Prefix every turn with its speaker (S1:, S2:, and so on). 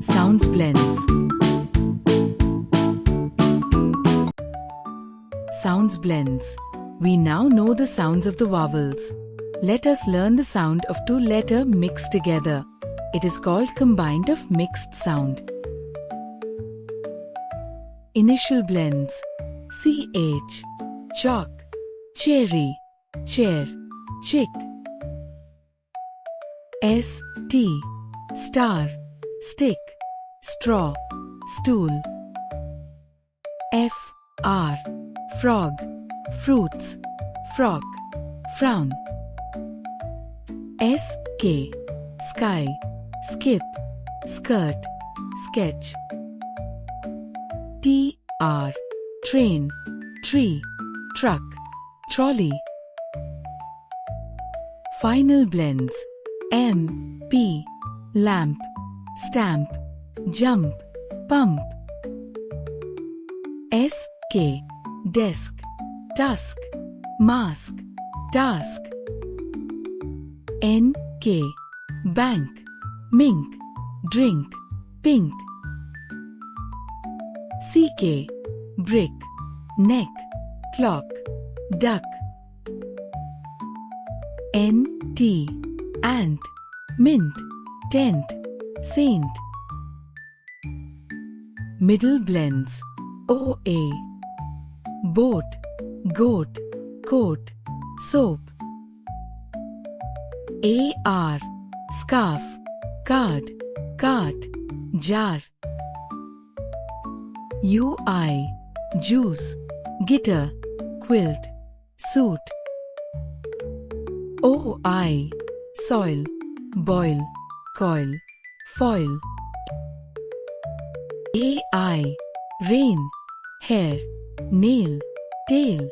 S1: Sounds blends. Sounds blends. We now know the sounds of the vowels. Let us learn the sound of two letters mixed together. It is called combined of mixed sound. Initial blends. CH, chalk, cherry, chair, chick. ST, star, stick, straw, stool. FR, frog, fruits, frock, frown. SK, sky, skip, skirt, sketch. TR, train, tree, truck, trolley. Final blends. MP, lamp, stamp, jump, pump. SK, desk, tusk, mask, task. NK, bank, mink, drink, pink. CK, brick, neck, clock, duck. NT, ant, mint, tent, saint. Middle blends. OA, boat, goat, coat, soap. AR, scarf, card, cart, jar. UI, juice, guitar, quilt, suit. OI, soil, boil, coil, foil. AI, rain, hair, nail, tail.